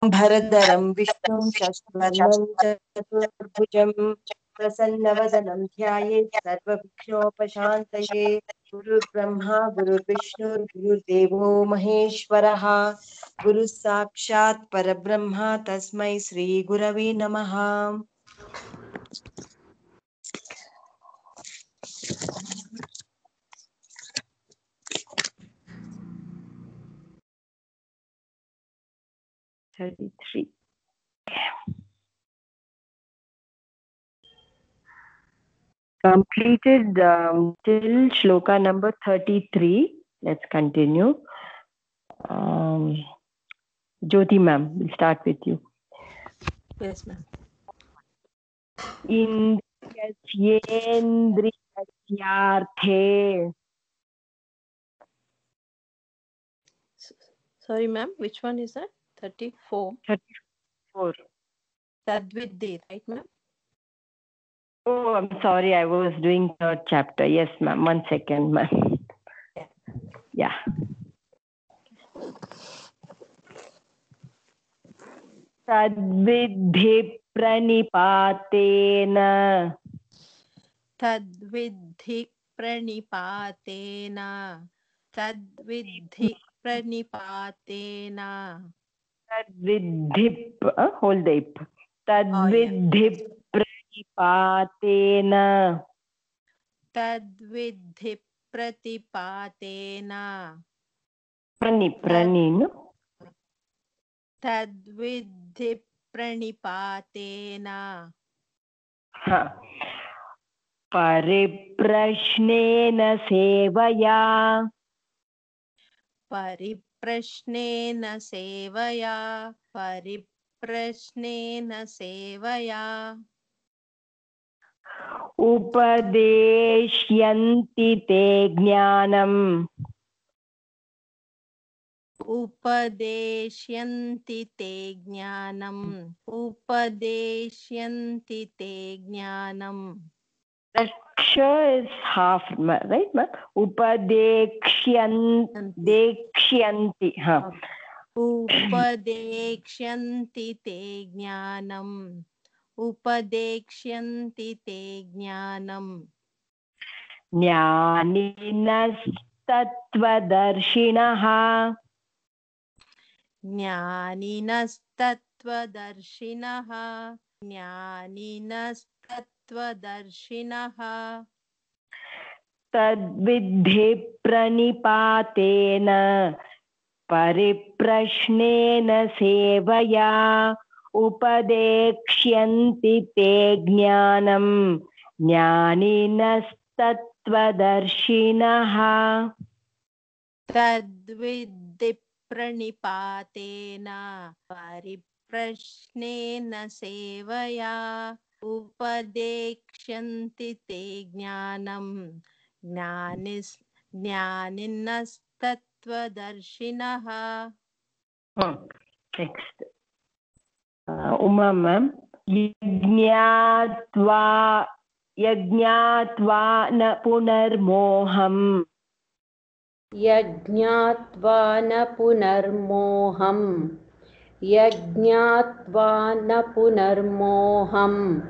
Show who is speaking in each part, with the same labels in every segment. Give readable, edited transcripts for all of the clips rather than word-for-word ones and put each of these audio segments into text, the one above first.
Speaker 1: भरदरं विष्णुं शशिवर्णं चतुर्भुजं प्रसन्नवदनं ध्यायेत् सर्वविघ्नोपशान्तये। गुरुर्ब्रह्मा गुरुर्विष्णुर्गुरुर्देवो महेश्वरः। गुरुः साक्षात् परब्रह्म तस्मै श्रीगुरवे नमः। Completed till shloka number 33. Let's continue. Jyoti ma'am, we'll start with you.
Speaker 2: Yes, ma'am.
Speaker 1: Indriyasyendrayarthe.
Speaker 2: Sorry, ma'am. Which one is that? 34.
Speaker 1: 34.
Speaker 2: Tadviddhi, right, ma'am?
Speaker 1: Oh, I'm sorry. I was doing third chapter. Yes, ma'am. 1 second, ma'am. Yeah. Tadvidhi pranipatena.
Speaker 2: Tadviddhi pranipatena. Tadviddhi pranipatena.
Speaker 1: Tadvidhi, hold the ip. Tadvidhi pranipatena.
Speaker 2: Tadviddhi pratipatena.
Speaker 1: Prani, no?
Speaker 2: Tadviddhi pranipatena.
Speaker 1: परिप्रश्नेन सेवया.
Speaker 2: परिप्रश्नेन सेवया. परिप्रश्नेन सेवया.
Speaker 1: उपदेश्यन्ति ते ज्ञानम्.
Speaker 2: उपदेश्यन्ति ते ज्ञानम्. उपदेश्यन्ति ते ज्ञानम्.
Speaker 1: Ksha is half, right? Upadekshyanti.
Speaker 2: उपदेक्ष्यन्ति ते ज्ञानम्. उपदेक्ष्यन्ति ते ज्ञानम्.
Speaker 1: ज्ञानिनस्तत्त्वदर्शिनः.
Speaker 2: ज्ञानिनस्तत्त्वदर्शिनः. ज्ञानिनस्तत्त्वदर्शिनः.
Speaker 1: तद्विद्धि प्रणिपातेन परिप्रश्नेन सेवया. उपदेक्ष्यन्ति ते ज्ञानम् ज्ञानिनस्तत्त्वदर्शिनः.
Speaker 2: तद्विद्धि प्रणिपातेन परिप्रश्नेन सेवया. उपदेक्ष्यन्ति ते ज्ञानम् ज्ञानिनस्तत्त्वदर्शिनः.
Speaker 1: Next. Uma ma'am. यज्ञात्वा न पुनर्मोहम्.
Speaker 3: यज्ञात्वा न पुनर्मोहम्. यज्ञात्वा न पुनर्मोहम्.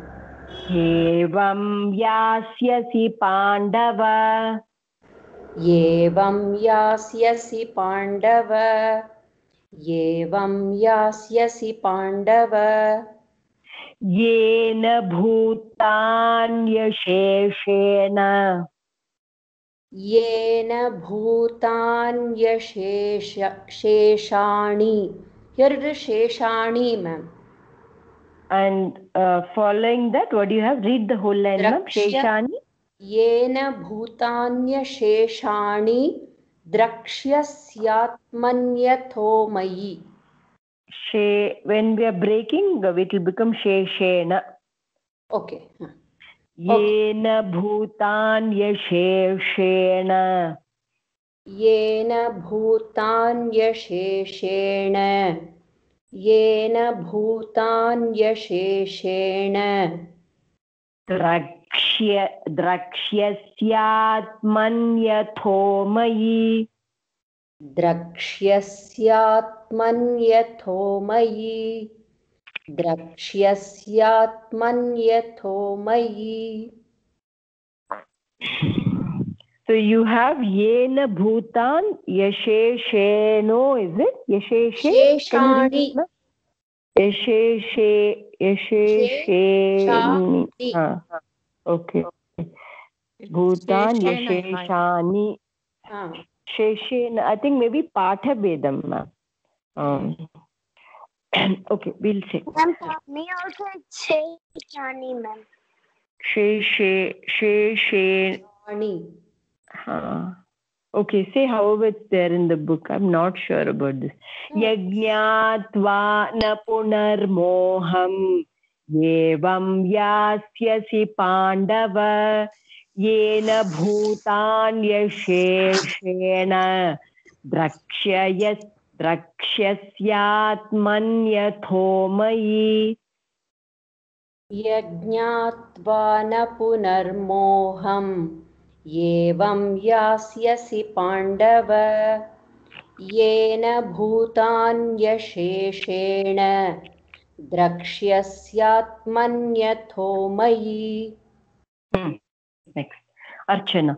Speaker 1: एवं यास्यसि पाण्डव.
Speaker 3: एवं यास्यसि पाण्डव. एवं यास्यसि पाण्डव.
Speaker 1: येन भूतान्यशेषेण.
Speaker 3: येन भूतान्यशेषाणि. Here it is शेषाणि, ma'am.
Speaker 1: And following that, what do you have? Read the whole line, ma'am. Sheshani.
Speaker 3: येन भूतान्यशेषाणि द्रक्ष्यस्यात्मन्यथो मयि.
Speaker 1: When we are breaking, it will become sheshena.
Speaker 3: Okay.
Speaker 1: येन भूतान्यशेषेण.
Speaker 3: येन भूतान्यशेषेण. येन भूतान्यशेषेण.
Speaker 1: द्रक्ष्यस्यात्मन्यथो मयि.
Speaker 3: द्रक्ष्यस्यात्मन्यथो मयि द्रक्ष्यस्यात्मन्यथो मयि
Speaker 1: So you have yena bhutan yashesheno, is it? Yasheshe? Can you read it? Yashesheni. Okay. Bhutan yasheshani. Sheshena. I think maybe Patha Vedam, ma'am. Okay, we'll say.
Speaker 4: Ma'am, for me also it's Sheshani, ma'am.
Speaker 1: Shesheni. Okay, say however it's there in the book. I'm not sure about this. Yajñātvā na punarmoham yevam yasyasi pandava yena bhutanyasheshena drakshyasyatmanyatho mayi.
Speaker 3: यज्ञात्वा न पुनर्मोहम् एवं यास्यसि पाण्डव येन भूतान्यशेषेण द्रक्ष्यस्यात्मन्यथो मयि.
Speaker 1: Next, Archana.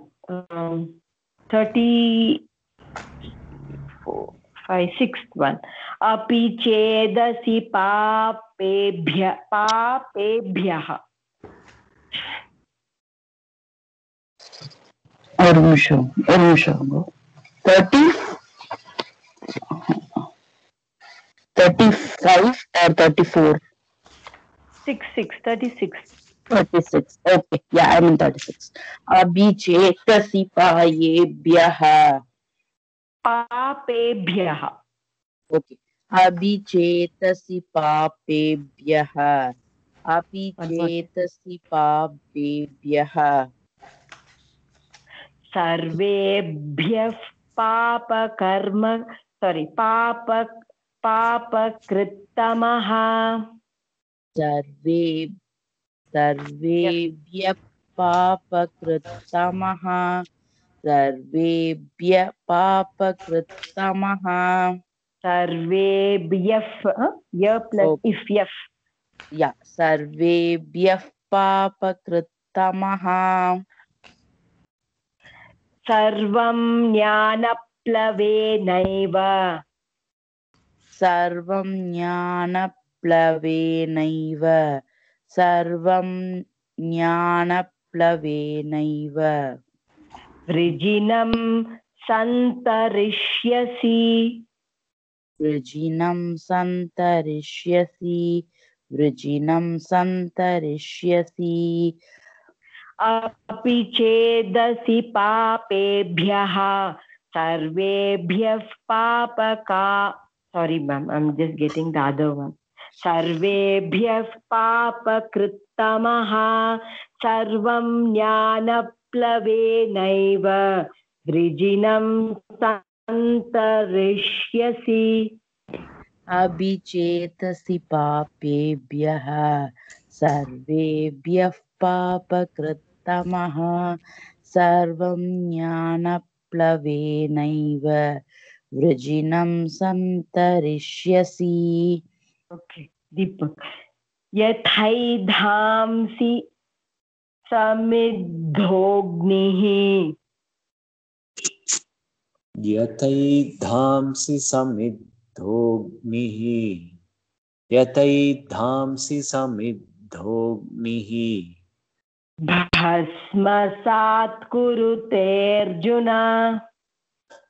Speaker 1: 34, 5, 6th one. Api chedasi papebhyah.
Speaker 5: Arusha. 35 or 34?
Speaker 1: 36.
Speaker 5: 36. Okay. Yeah, I'm in 36. Abhichetasi payebhyah.
Speaker 1: Papebhyah.
Speaker 5: Okay. Abhichetasi papebhyah. Abhichetasi papebhyah.
Speaker 1: Sarvebhyah papakritamaha.
Speaker 5: Sarvebhyah papakritamaha. Sarvebhyah papakritamaha.
Speaker 1: Sarvebhyah, ya plus ifyah.
Speaker 5: Yeah, sarvebhyah papakritamaha.
Speaker 1: Sarvam jnanaplavenaiva.
Speaker 5: Sarvam jnanaplavenaiva. Sarvam jnanaplavenaiva.
Speaker 1: Vrijinam santarishyasi.
Speaker 5: Vrijinam santarishyasi. Vrijinam santarishyasi.
Speaker 1: Api chedasi papebhyah sarvebhyah papaka. Sorry, ma'am, I'm just getting the other one. Sarvebhyah papakritamaha sarvam jnanaplavenaiva vrijinam santarishyasi.
Speaker 5: Abhichetasi papebhyah sarvebhyah papakritamaha sarvam jnanaplavenaiva vrijinam santarishyasi.
Speaker 1: Okay, Deepak. Yathaidhamsi samidhognihi.
Speaker 6: Yataidhamsi samidhognihi. Yataidhamsi samidhognihi.
Speaker 1: Bhasmasat kurute Arjuna.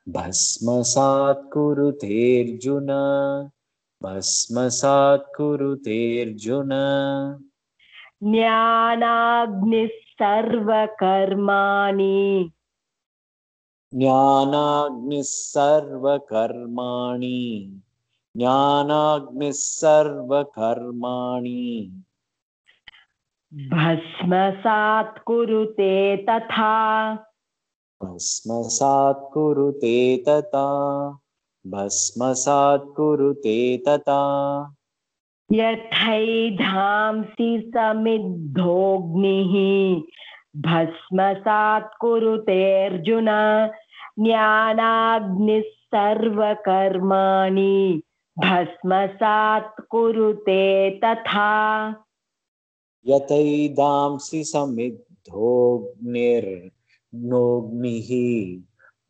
Speaker 6: Bhasmasat kurute Arjuna. Bhasmasat kurute Arjuna.
Speaker 1: Jnanagnis sarva karmani.
Speaker 6: Jnanagnis sarva karmani. Jnanagnis sarva karmani.
Speaker 1: Bhasmasat kurute tatha.
Speaker 6: Bhasmasat kurute tata. Bhasmasat kurute tata.
Speaker 1: Yathaidhamsi samidhognihi. Bhasmasat kurute Arjuna. Jnanagnis सर्वकर्माणि भस्मसात् कुरुते तथा
Speaker 6: यतैदांसि समिद्धोऽग्निर्नोऽग्निः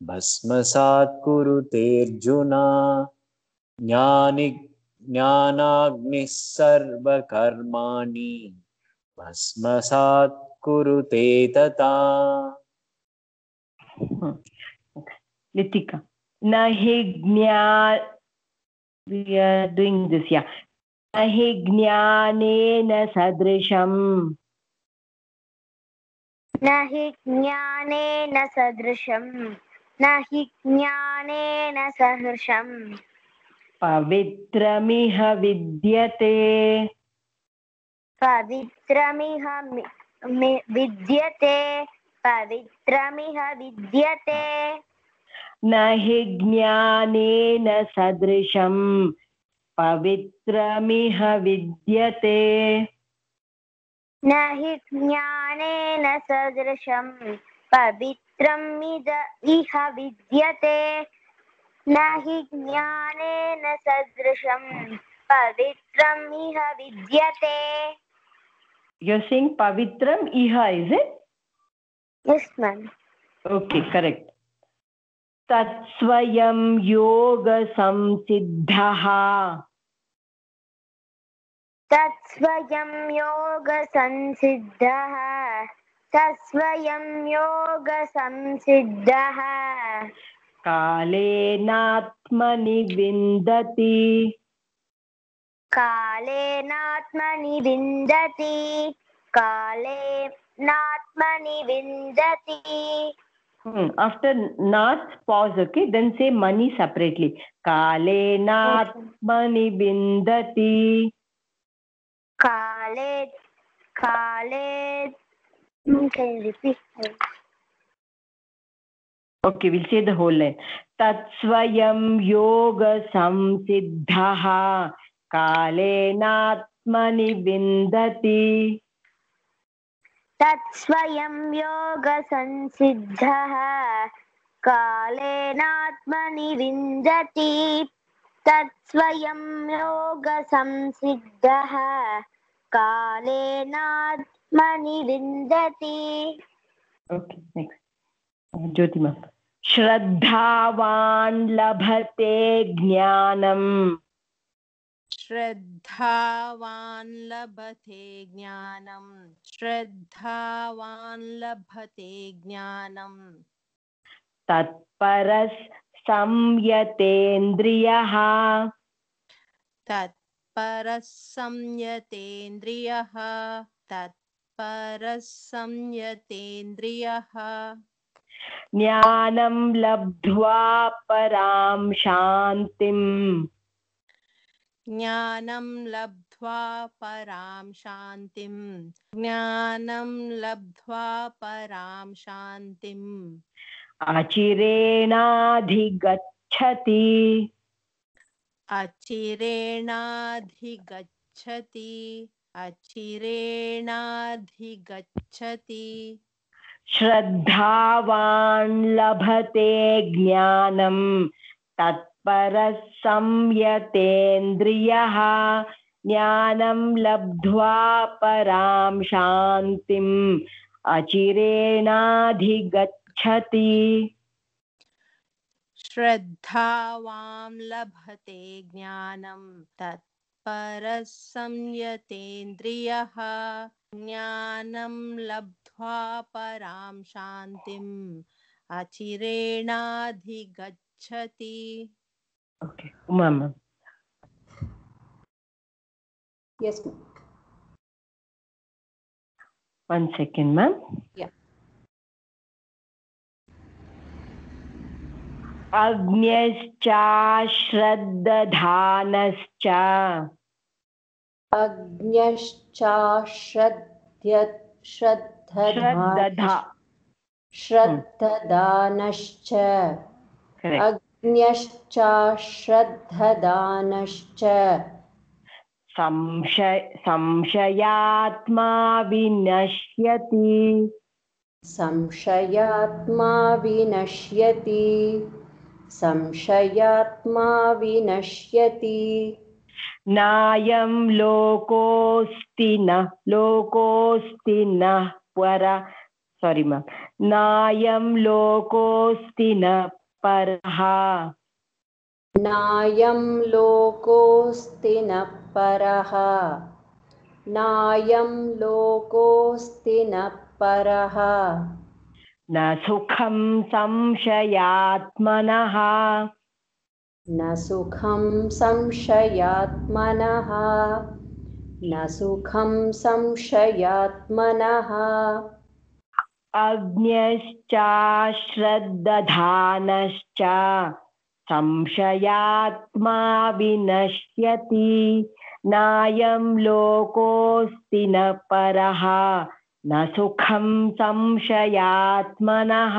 Speaker 6: भस्मसात् कुरुतेऽर्जुन ज्ञानाग्निः सर्वकर्माणि भस्मसात् कुरुते तथा.
Speaker 1: Litika. Na hi we are doing this, yeah. Na hi jnanena sadrisham.
Speaker 4: न हि ज्ञानेन सदृशम् न हि ज्ञानेन सहर्षम्
Speaker 1: पवित्रमिह विद्यते
Speaker 4: पवित्रमिह विद्यते पवित्रमिह विद्यते
Speaker 1: न हि ज्ञानेन सदृशं पवित्रमिह विद्यते
Speaker 4: न हि ज्ञानेन सदृशं पवित्रमिद इह विद्यते न हि ज्ञानेन सदृशं पवित्रमिह विद्यते.
Speaker 1: You're saying pavitram iha, is it?
Speaker 4: Yes, ma'am.
Speaker 1: Okay, correct. तत्स्वयं योगसंसिद्धः
Speaker 4: तत्स्वयं योगसंसिद्धः तत्स्वयं योगसंसिद्धः
Speaker 1: कालेनात्मनि विन्दति
Speaker 4: कालेनात्मनि विन्दति कालेनात्मनि विन्दति.
Speaker 1: After nath, pause, okay? Then say mani separately. Kalenatmani vindati.
Speaker 4: Kale. Can you repeat?
Speaker 1: Okay, we'll say the whole line. Tatsvayam yoga samsiddhaha kalenatmani vindati.
Speaker 4: तत्स्वयं योगसंसिद्धः कालेनात्मनि विन्दति तत्स्वयं योगसंसिद्धः कालेनात्मनि विन्दति.
Speaker 1: Okay, next. Jyotima. Shraddhavan labhate jnanam.
Speaker 2: श्रद्धावान् लभते ज्ञानम् श्रद्धावान् लभते ज्ञानम्
Speaker 1: तत्परः संयतेन्द्रियः
Speaker 2: तत्परः संयतेन्द्रियः तत्परः संयतेन्द्रियः
Speaker 1: ज्ञानं लब्ध्वा परां शान्तिम्
Speaker 2: ज्ञानं लब्ध्वा परां शान्तिम् ज्ञानं लब्ध्वा परां शान्तिम्
Speaker 1: अचिरेणाधिगच्छति
Speaker 2: अचिरेणाधिगच्छति अचिरेणाधिगच्छति
Speaker 1: श्रद्धावान् लभते ज्ञानं तत्परः संयतेन्द्रियः ज्ञानं लब्ध्वा परां शान्तिम् अचिरेणाधिगच्छति.
Speaker 2: श्रद्धावान् लभते ज्ञानं तत्परः संयतेन्द्रियः ज्ञानं लब्ध्वा परां शान्तिम् अचिरेणाधिगच्छति.
Speaker 1: Okay, Uma.
Speaker 3: Yes, ma'am.
Speaker 1: 1 second, ma'am.
Speaker 3: Yeah.
Speaker 1: अग्न्यश्चाश्रद्दधानश्च
Speaker 3: श्रद्धदानश्च अग्न्यश्चाश्रद्धदानश्च
Speaker 1: संशयात्मा विनश्यति
Speaker 3: संशयात्मा विनश्यति संशयात्मा विनश्यति
Speaker 1: नायं लोकोऽस्ति न परा sorry ma'am नायं लोकोऽस्ति न परः
Speaker 3: नायं लोकोऽस्ति न परः नायं लोकोऽस्ति न परः
Speaker 1: न सुखं संशयात्मनः
Speaker 3: न सुखं संशयात्मनः न सुखं संशयात्मनः
Speaker 1: अज्ञश्चाश्रद्दधानश्च संशयात्मा विनश्यति नायं लोकोऽस्ति न परः न सुखं संशयात्मनः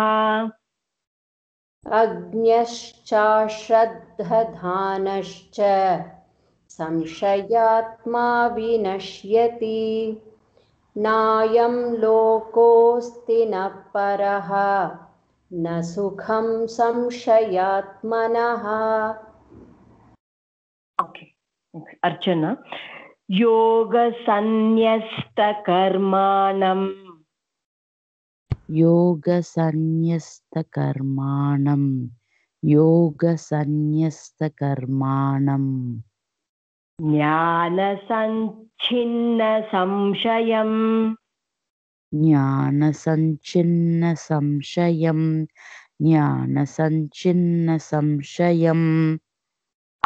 Speaker 3: अज्ञश्चाश्रद्धधानश्च संशयात्मा विनश्यति नायं लोकोऽस्ति न परः न सुखं संशयात्मनः
Speaker 1: Okay. Archana योगसन्न्यस्तकर्माणम्
Speaker 5: योगसन्न्यस्तकर्माणं ज्ञानसञ्छिन्नसंशयं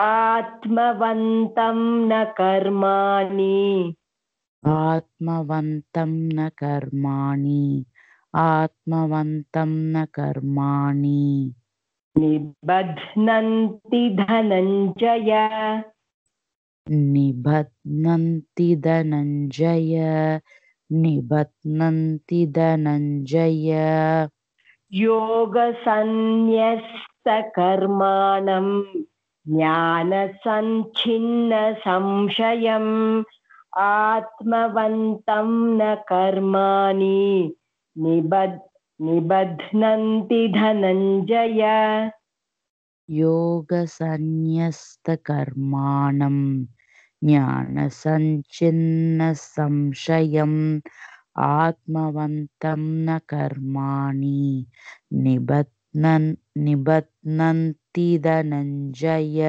Speaker 1: आत्मवन्तं न कर्माणि निबध्नन्ति
Speaker 5: धनञ्जय
Speaker 1: योगसन्न्यस्तकर्माणं ज्ञानसञ्छिन्नसंशयम् आत्मवन्तं न कर्माणि निबध्नन्ति धनञ्जय
Speaker 5: योगसन्न्यस्तकर्माणं ज्ञानसञ्छिन्नसंशयम् आत्मवन्तं न कर्माणि निबध्नन्ति धनञ्जय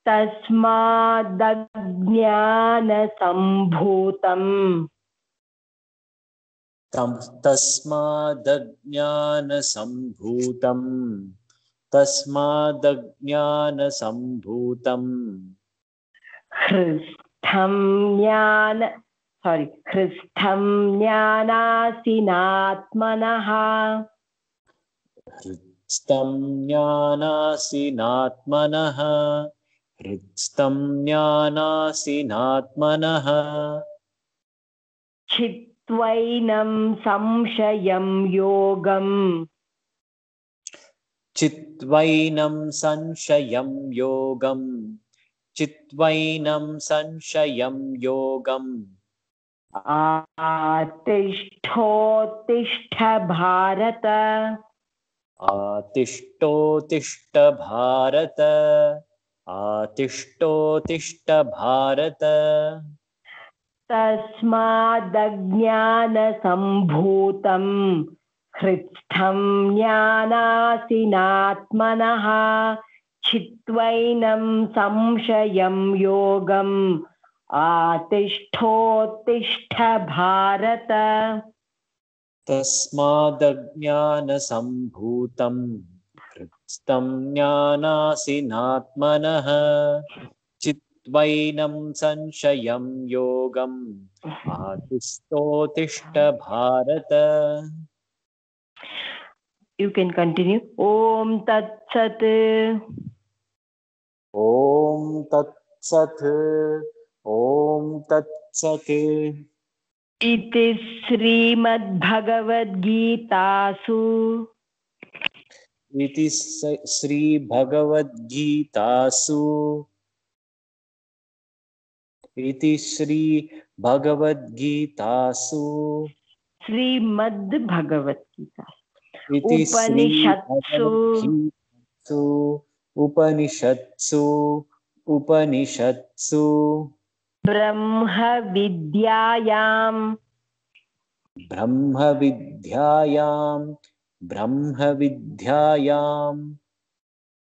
Speaker 6: तस्मादज्ञानसम्भूतं
Speaker 1: हृस्थं ज्ञानासीनात्मनः
Speaker 6: हृत्स्थं ज्ञानासीनात्मनः
Speaker 1: चित्वैनं संशयं योगम्
Speaker 6: चित्वैनं संशयं योगम्
Speaker 1: आतिष्ठोत्तिष्ठ भारत
Speaker 6: आतिष्ठोत्तिष्ठ भारत
Speaker 1: तस्मादज्ञानसम्भूतं हृत्स्थं ज्ञानासीनात्मनः चित्वैनं संशयं योगम् आतिष्ठोत्तिष्ठ भारत
Speaker 6: तस्मादज्ञानसम्भूतं हृत्स्थं ज्ञानासीनात्मनः चित्वैनं संशयं योगम् आतिष्ठोत्तिष्ठ Bharata.
Speaker 1: You can continue. Om Tat Sat.
Speaker 6: Om Tat Sat. Om Tat Sat.
Speaker 1: इति श्रीमद्भगवद्गीतासु
Speaker 6: इति श्रीभगवद्गीतासु
Speaker 1: श्रीमद्भगवद्गीता
Speaker 6: इति
Speaker 1: उपनिषत्सु
Speaker 6: उपनिषत्सु उपनिषत्सु
Speaker 1: ब्रह्मविद्यायां
Speaker 6: ब्रह्मविद्यायां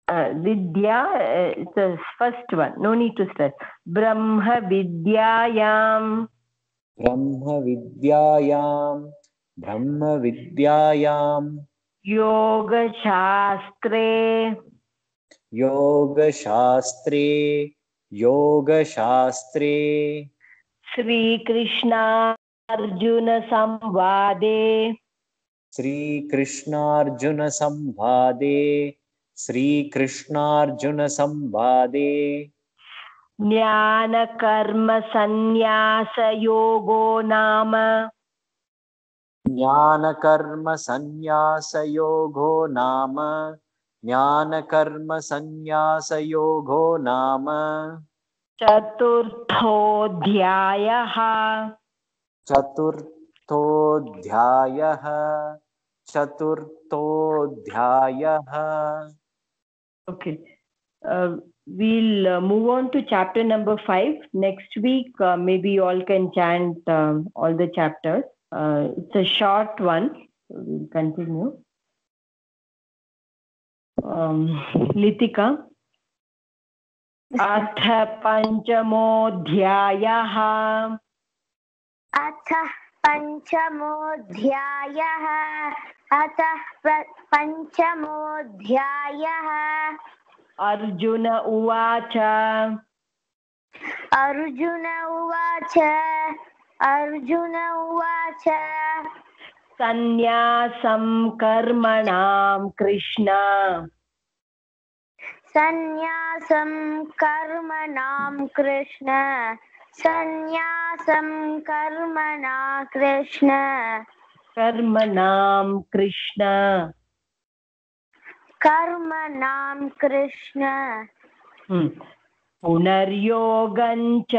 Speaker 1: Vidya, it's the first one. No need to stress. Brahma Vidyayam
Speaker 6: ब्रह्मविद्यायां
Speaker 1: Yoga Shastre
Speaker 6: योगशास्त्रे
Speaker 1: Sri Krishna Arjuna Samvade
Speaker 6: श्रीकृष्णार्जुनसंवादे
Speaker 1: Jnana Karma Sannyasa Yogo Nama
Speaker 6: ज्ञानकर्मसन्न्यासयोगो नाम
Speaker 1: Chaturthodhyayah.
Speaker 6: चतुर्थोऽध्यायः
Speaker 1: Okay. We'll move on to chapter number 5. Next week, maybe you all can chant all the chapters. It's a short one. We'll continue. Litika. अथ पञ्चमोऽध्यायः
Speaker 4: अथ पञ्चमोऽध्यायः पञ्चमोऽध्यायः
Speaker 1: अर्जुन उवाच
Speaker 4: अर्जुन उवाच
Speaker 1: सन्न्यासं कर्मणां कृष्ण
Speaker 4: सन्न्यासं कर्मणां कृष्ण
Speaker 1: पुनर्योगं च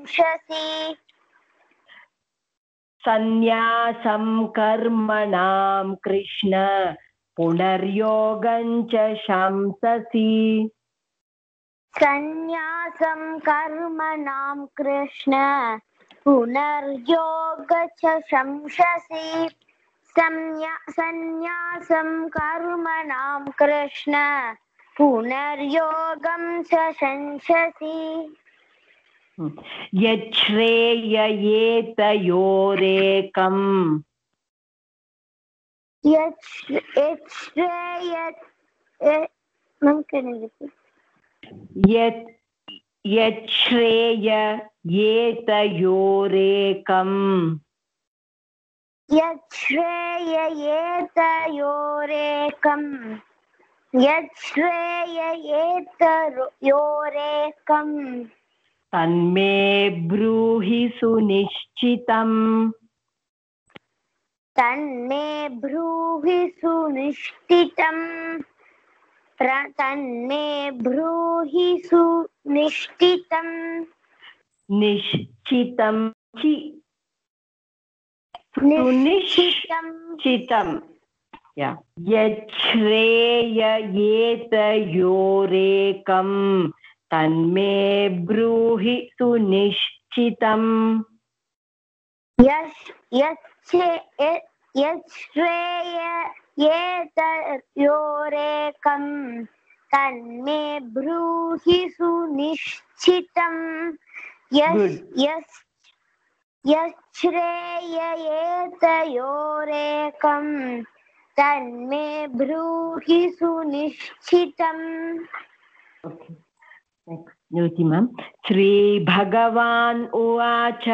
Speaker 1: संशसि सन्न्यासं कर्मणां कृष्ण पुनर्योगं च शंससि
Speaker 4: सन्न्यासं कर्मणां कृष्ण पुनर्योग च शंससि सन्न्यासं कर्मणां कृष्ण पुनर्योगं च शंससि
Speaker 1: यच्छ्रेययेतयोरेकम्
Speaker 4: यच्छ्रेययेतयोरेकम्
Speaker 1: तन्मे ब्रूहि सुनिश्चितम्
Speaker 4: तन्मे ब्रूहि सुनिश्चितम्
Speaker 1: निश्चितं यच्छ्रेययेतयोरेकं तन्मे ब्रूहि सुनिश्चितम्
Speaker 4: यच्छ्रेययेतयोरेकं तन्मे ब्रूहि सुनिश्चितम् यच्छ्रेययेतयोरेकं तन्मे ब्रूहि सुनिश्चितम्
Speaker 1: ज्योति मैम श्रीभगवान् उवाच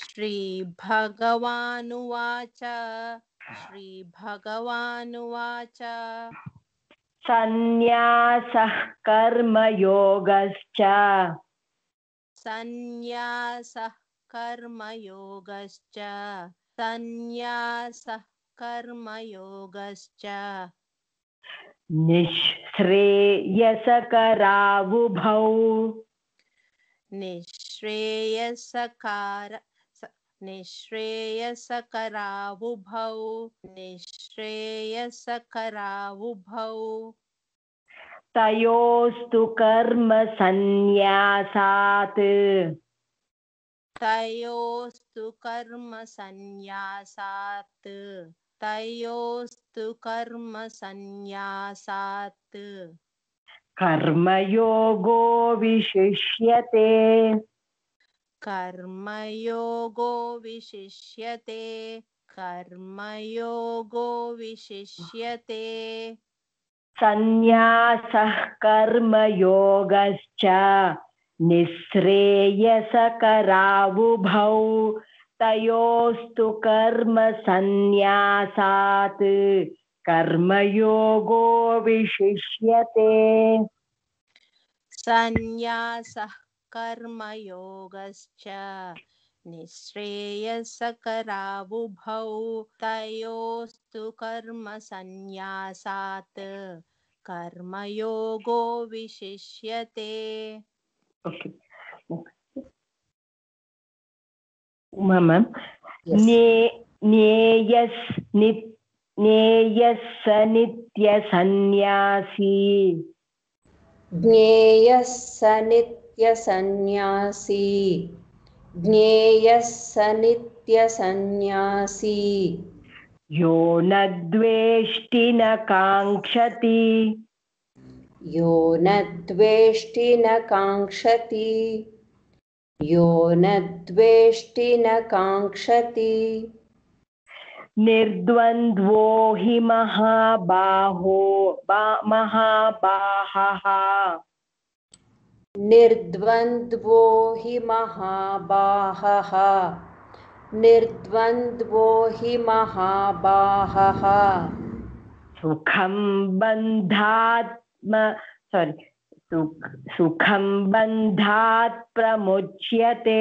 Speaker 2: श्रीभगवानुवाच
Speaker 1: सन्न्यासः कर्मयोगश्च निःश्रेयसकरावुभौ
Speaker 2: निःश्रेयसकरावुभौ
Speaker 1: तयोस्तु कर्म संन्यासात्
Speaker 2: तयोस्तु कर्म संन्यासात्
Speaker 1: कर्मयोगो विशिष्यते
Speaker 2: कर्मयोगो विशिष्यते
Speaker 1: संन्यासः कर्मयोगश्च निःश्रेयसकरावुभौ तयोस्तु कर्म संन्यासात् कर्मयोगो विशिष्यते
Speaker 2: संन्यासः कर्मयोगश्च निःश्रेयसकरावुभौ तयोस्तु कर्म संन्यासात् कर्मयोगो विशिष्यते.
Speaker 1: Okay. Uma ma'am.
Speaker 3: Yes.
Speaker 1: ज्ञेयः नित्यसन्न्यासी
Speaker 3: ज्ञेयः स नित्यसन्न्यासी ज्ञेयः स नित्यसन्न्यासी
Speaker 1: यो न द्वेष्टि न काङ्क्षति
Speaker 3: यो न द्वेष्टि न काङ्क्षति यो न द्वेष्टि न काङ्क्षति
Speaker 1: निर्द्वन्द्वो हि महाबाहः
Speaker 3: निर्द्वन्द्वो हि महाबाहः निर्द्वन्द्वो हि महाबाहः
Speaker 1: सुखं बन्धात् प्रमुच्यते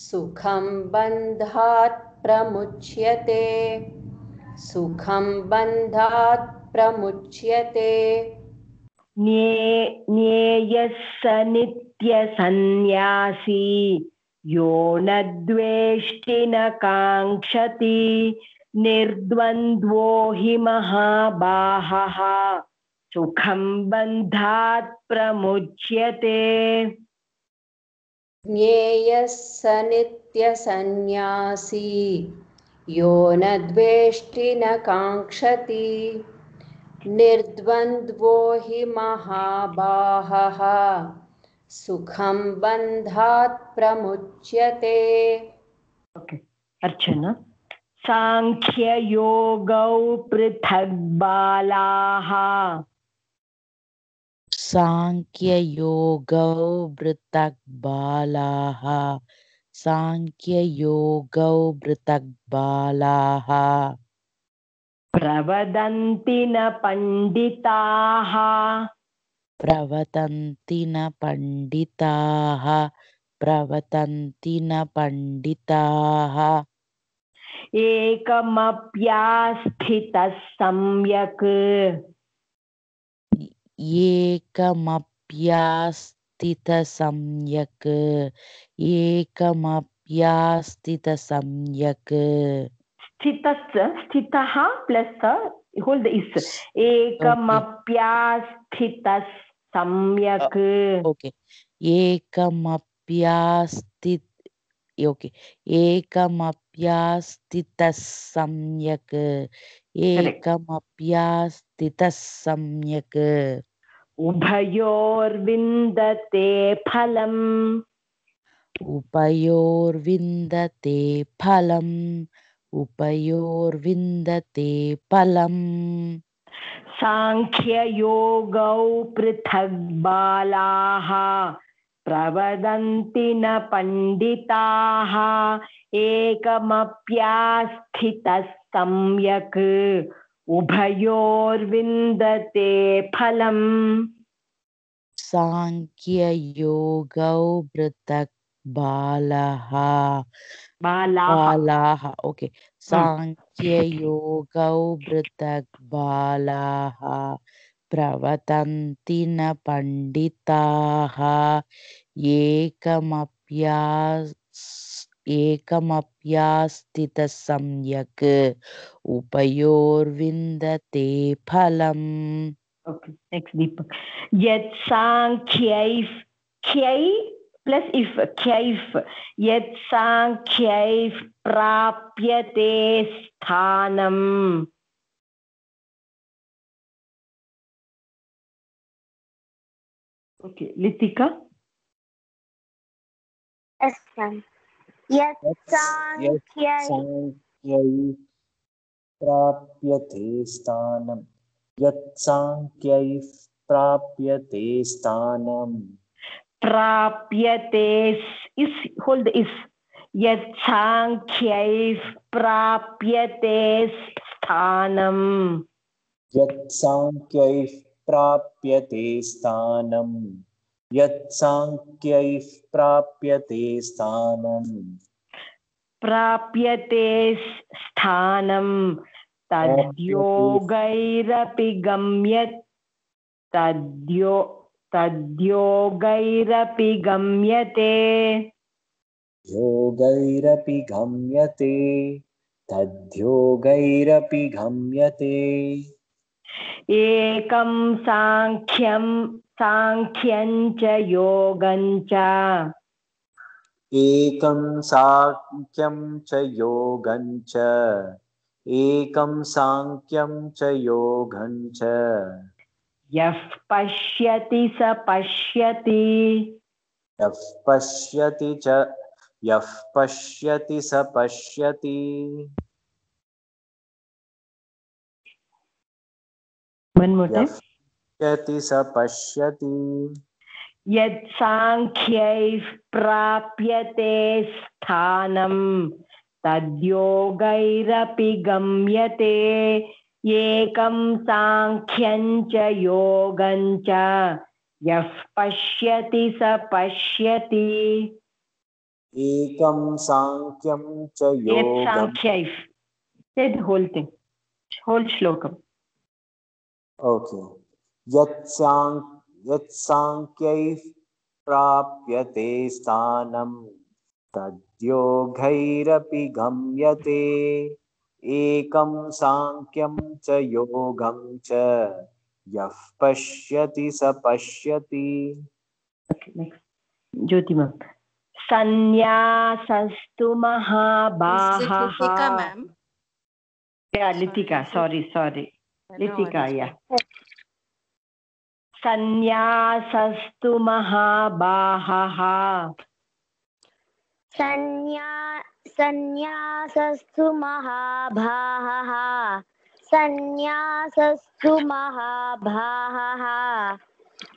Speaker 3: सुखं बन्धात् प्रमुच्यते सुखं बन्धात् प्रमुच्यते
Speaker 1: ज्ञेयः स नित्यसन्न्यासी यो न द्वेष्टि न काङ्क्षति निर्द्वन्द्वो हि महाबाहः सुखं बन्धात् प्रमुच्यते
Speaker 3: ज्ञेयः स नित्यसन्न्यासी यो न द्वेष्टि न काङ्क्षति निर्द्वन्द्वो हि महाबाहः सुखं बन्धात् प्रमुच्यते.
Speaker 1: Okay. अर्चना सांख्ययोगौ पृथक् बालाः
Speaker 5: सांख्ययोगौ पृथक् बालाः सांख्ययोगौ पृथक् बालाः
Speaker 1: प्रवदन्ति न पण्डिताः
Speaker 5: प्रवदन्ति न पण्डिताः प्रवदन्ति न पण्डिताः
Speaker 1: एकमप्यास्थितः सम्यक्
Speaker 5: एकमप्यास्थितसम्यक् एकमप्यास्थितसम्यक्
Speaker 1: स्थितः प्लस होल्ड इस् एकमप्यास्थितः सम्यक्
Speaker 5: ओके एकमप्यास्थित ओके एकमप्यास्थितः सम्यक् एकमप्यास्थितः सम्यक्
Speaker 1: उभयोर्विन्दते फलम्
Speaker 5: उभयोर्विन्दते फलम् उभयोर्विन्दते फलम्
Speaker 1: सांख्ययोगौ पृथक् बालाः प्रवदन्ति न पण्डिताः एकमप्यास्थितः सम्यक् उभयोर्विन्दते फलम्
Speaker 5: सांख्ययोगौ पृथक् बालः बालाः ओके साङ्ख्ययोगौ पृथक् बालाः प्रवतन्ति न पण्डिताः एकमप्यास्थितः सम्यक् उभयोर्विन्दते फलम्
Speaker 1: Okay, next Deepak. Yat sankhyai khyai plus if khyai yat sankhyai prapyate sthanam. Okay, Litika.
Speaker 4: Yes, ma'am. Yat sankhya
Speaker 6: यत्साङ्ख्यै प्राप्यते स्थानं यत्साङ्ख्यैः प्राप्यते स्थानं
Speaker 1: Prapyate is hold the is. Yat sankhyai prapyate sthanam.
Speaker 6: यत्साङ्ख्यैः प्राप्यते स्थानं यत्साङ्ख्यैः प्राप्यते स्थानं
Speaker 1: प्राप्यते स्थानं तद्योगैरपि गम्यत् तद्योगैरपि गम्यते
Speaker 6: योगैरपि गम्यते तद्योगैरपि गम्यते
Speaker 1: एकं साङ्ख्यं च योगं च
Speaker 6: एकं साङ्ख्यं च योगं च एकं साङ्ख्यं च योगं च
Speaker 1: यः पश्यति स पश्यति
Speaker 6: यः पश्यति स पश्यति
Speaker 1: One more time.
Speaker 6: यः पश्यति स पश्यति
Speaker 1: यत् साङ्ख्यैः प्राप्यते स्थानं तद्योगैरपि गम्यते एकं साङ्ख्यं च योगं च यः पश्यति स पश्यति
Speaker 6: एकं साङ्ख्यं च
Speaker 1: यत्
Speaker 6: योगं
Speaker 1: साङ्ख्यैः say the whole thing, whole shlokam.
Speaker 6: Okay यत्साङ्ख्यैः प्राप्यते स्थानं तद्योगैरपि गम्यते एकं साङ्ख्यं च योगं च यः पश्यति स पश्यति
Speaker 1: Okay, next. Jyotima. Sannyasasthu
Speaker 2: Is it
Speaker 1: mahabahaha.
Speaker 2: Litika, ma'am?
Speaker 1: Yeah, Litika. Sorry. Litika, yeah. Sannyasasthu mahabahaha.
Speaker 4: Sannyasasthu mahabhahaha. Sannyasasthu mahabhahaha.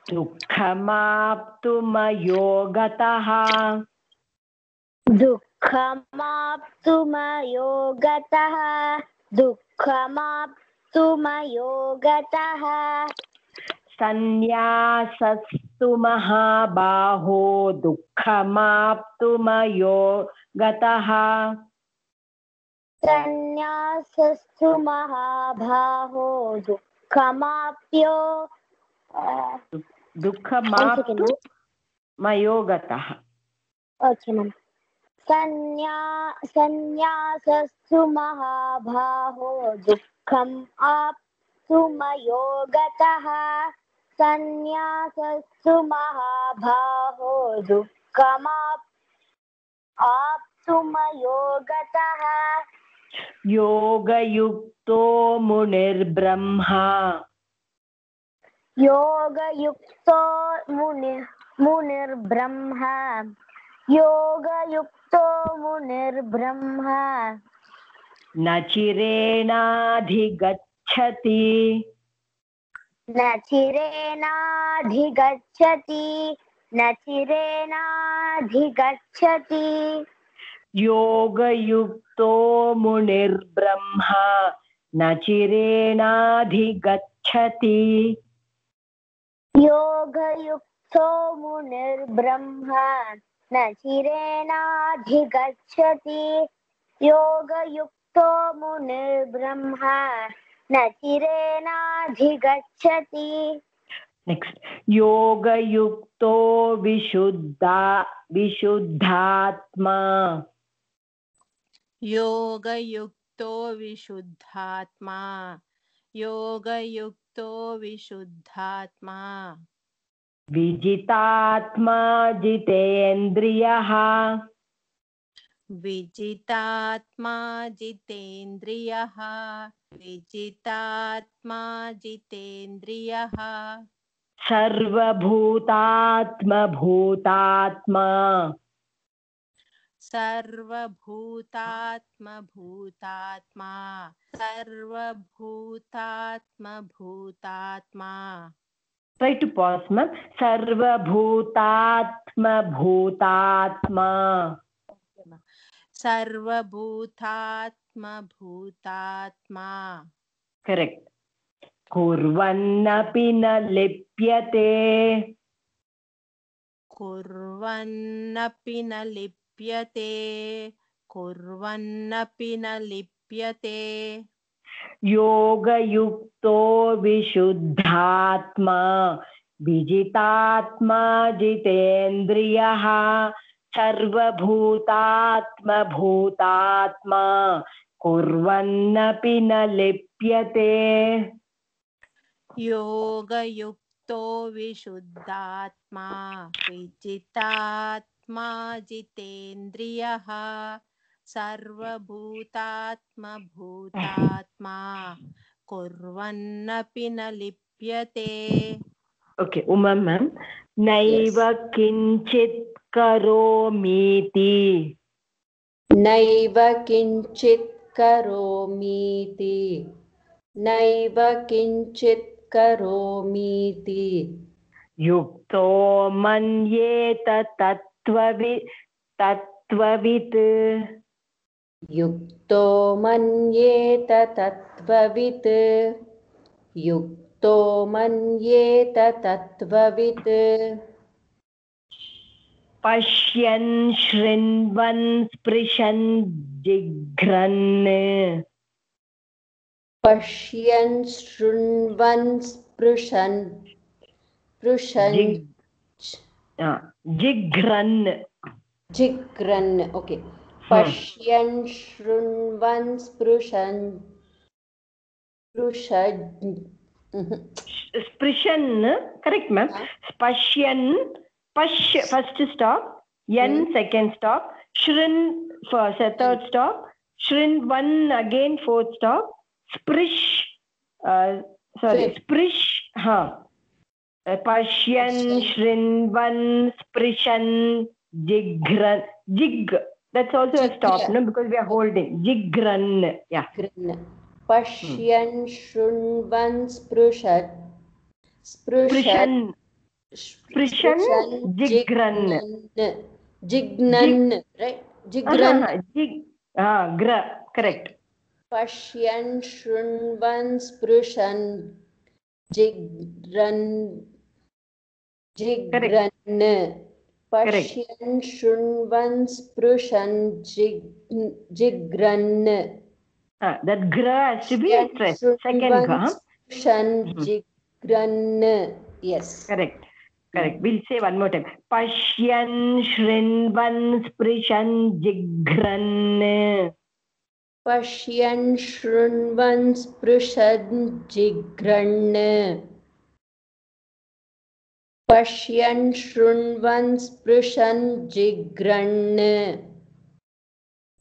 Speaker 1: Dukkhamaptumayogataha.
Speaker 4: Dukkhamaptumayogataha. Dukkhamaptumayogataha.
Speaker 1: Sannyasasthu mahabaho dukkhamaptumayogataha.
Speaker 4: Sannyasasthu mahabhaho dukkhamapyo
Speaker 1: dukkhamaptumayogataha.
Speaker 4: Okay, ma'am. Sannyasasthu mahabhaho dukkhamaptumayogataha. Sannyasasthu mahabhaho dukkhamaptumayogataha.
Speaker 1: Yogayukto munirbrahma.
Speaker 4: Yogayukto munirbrahma. Yogayukto munirbrahma.
Speaker 1: Nachirenadhigacchati.
Speaker 4: Nachirenadhigacchati. Nachirenadhigacchati.
Speaker 1: Yogayukto munirbrahma. Nachirenadhigacchati.
Speaker 4: Yogayukto munirbrahma. न चिरेणाधिगच्छति योगयुक्तो मुनिर्ब्रह्मा न चिरेणाधिगच्छति
Speaker 1: Next, योगयुक्तो विशुद्धात्मा
Speaker 2: योगयुक्तो विशुद्धात्मा योगयुक्तो विशुद्धात्मा
Speaker 1: विजितात्मा जितेन्द्रियः
Speaker 2: विजितात्मा जितेन्द्रियः विजितात्मा जितेन्द्रियः
Speaker 1: सर्वभूतात्मभूतात्मा
Speaker 2: सर्वभूतात्मभूतात्मा सर्वभूतात्मभूतात्मा
Speaker 1: Try to pause, ma'am. Sarvabhutatma-bhutatma.
Speaker 2: सर्वभूतात्मभूतात्मा
Speaker 1: Correct. Kurvannapi na lipyate.
Speaker 2: कुर्वन्नपि न लिप्यते कुर्वन्नपि न लिप्यते
Speaker 1: योगयुक्तो विशुद्धात्मा विजितात्मा जितेन्द्रियः सर्वभूतात्मभूतात्मा कुर्वन्नपि न लिप्यते
Speaker 2: योगयुक्तो विशुद्धात्मा विजितात्मा जितेन्द्रियः सर्वभूतात्मभूतात्मा कुर्वन्नपि न लिप्यते
Speaker 1: Okay, Uma ma'am. Naiva kinchit karomiti.
Speaker 3: नैव किञ्चित् करोमीति नैव किञ्चित् करोमीति
Speaker 1: युक्तो मन्येत तत्त्ववित्
Speaker 3: युक्तो मन्येत तत्त्ववित् युक्तो मन्येत तत्त्ववित्
Speaker 1: पश्यन् शृण्वन् स्पृशन् जिघ्रन्
Speaker 3: पश्यन् शृण्वन् स्पृशन्
Speaker 1: जिघ्रन्
Speaker 3: जिघ्रन् ओके पश्यन् शृण्वन् स्पृशन्
Speaker 1: स्पृशन् correct ma'am पश्यन् पश्य first stop yan second stop shrin first third stop shrinvan again fourth stop sprish sprish pashyan shrinvan sprishan jigran jig that's also a stop no because we are holding jigran yeah
Speaker 3: pashyan shrinvan sprishan jigran right jigran
Speaker 1: gra correct
Speaker 3: pashyan shrinvan sprishan jigran pashyan shrinvan sprishan jigran
Speaker 1: that gra has to be stressed second gra
Speaker 3: jigran yes
Speaker 1: correct we'll say one more time pashyan shrinvan sprishan jigran
Speaker 3: pashyan shrinvan sprishan jigran pashyan shrinvan sprishan jigran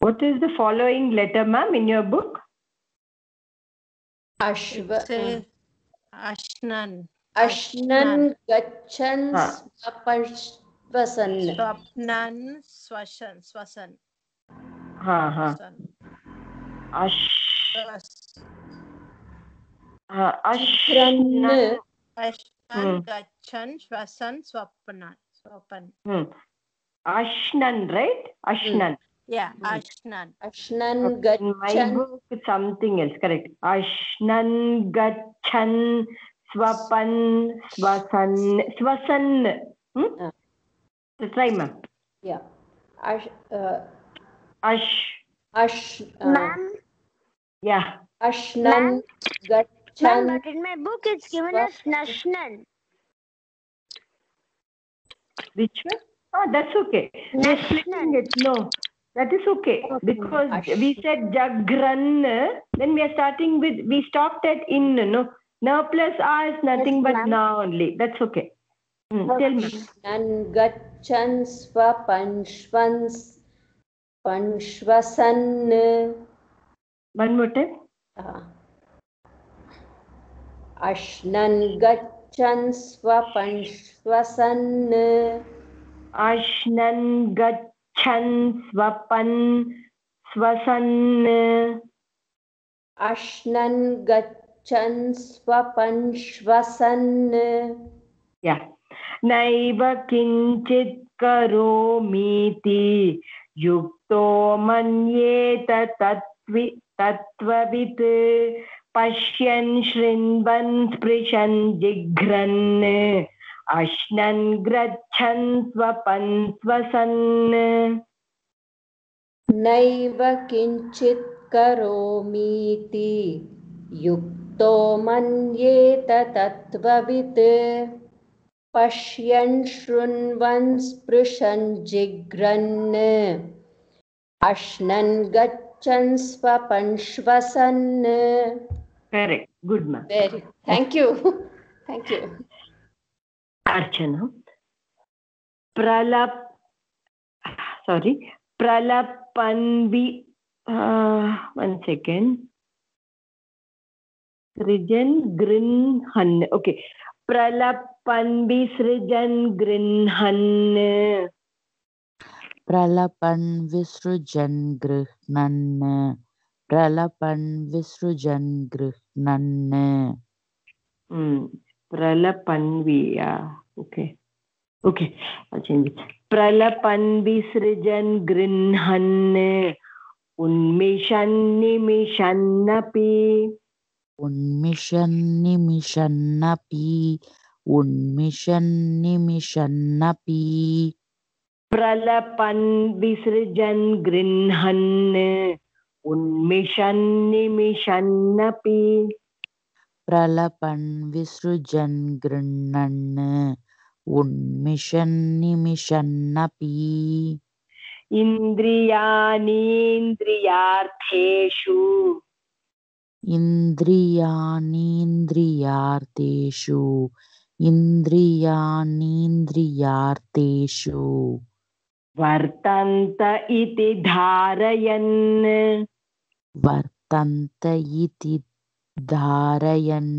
Speaker 1: what is the following letter ma'am in your book
Speaker 2: ashnan
Speaker 3: gachan swapnan
Speaker 2: swapnan swasan ashnan gachan swasan swapnan
Speaker 1: ashnan right ashnan
Speaker 2: yeah ashnan
Speaker 3: gachan
Speaker 1: my book is something else correct ashnan gachan swapan swasan try ma'am
Speaker 3: Yeah. Ash,
Speaker 1: Ash.
Speaker 3: ash,
Speaker 4: Ma'am,
Speaker 1: Yeah.
Speaker 3: ashnan,
Speaker 4: ma'am,
Speaker 3: gachan,
Speaker 4: but in my book it's given as Nashnan.
Speaker 1: Which one? Oh, that's okay. We're splitting it. No, that is okay. Because we said Jagran, then we are starting with, we stopped at in, no? Na plus A is nothing but
Speaker 4: ma'am.
Speaker 1: na only. That's okay. Tell me.
Speaker 3: nan, gachan, panshvasan.
Speaker 1: One more time.
Speaker 3: Ashnan, gachan, panshvasan.
Speaker 1: Ashnan gachan swapan swasan.
Speaker 3: Ashnan, gachan, panshvasan.
Speaker 1: Yeah. Naiva kinchit karomiti yukto manyeta tatvavit pashyan shrinvan sprishan jigran ashnan grachan swapan swasan.
Speaker 3: नैव किञ्चित् करोमीति युक्तो मन्येत तत्त्ववित् पश्यन् शृण्वन् स्पृशन् जिघ्रन् अश्नन् गच्छन् स्वपन् श्वसन्.
Speaker 1: Correct. Good, ma'am.
Speaker 3: Very. Thank you. Thank you.
Speaker 1: Archana. Pralapanvi. One second. Srijan Grinhan. Okay. Pralapanvi Srijan Grinhan.
Speaker 5: Pralapan visrujan grihnan. Pralapan visrujan grihnan.
Speaker 1: Pralapanvi. Yeah. Okay. Okay. I'll change it. Pralapanvi Srijan Grinhan. Unmishan Nimishannapi.
Speaker 5: Unmishan nimishannapi. Unmishan nimishannapi.
Speaker 1: Pralapan visrijan grinhan unmishan nimishannapi.
Speaker 5: Pralapan visrujan grinnan. Unmishan nimishannapi.
Speaker 1: Indriyani indriyartheshu.
Speaker 5: Indriyanindriyarteshu. Indriyanindriyarteshu.
Speaker 1: Vartanta iti dharayan.
Speaker 5: Vartanta iti dharayan.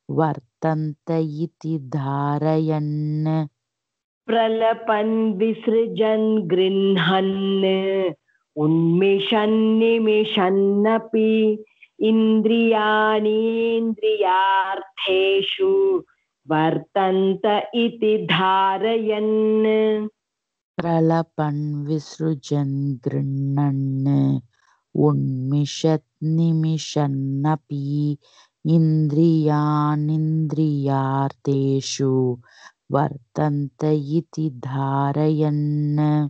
Speaker 5: Vartanta iti dharayan.
Speaker 1: Pralapan visrijan grinhan unmishan nimishannapi. Indriyani indriyartheshu vartanta iti dharayan.
Speaker 5: Pralapan visrujan grinnan. Unmishat nimishannapi. Indriyanindriyarteshu. Vartanta iti dharayan.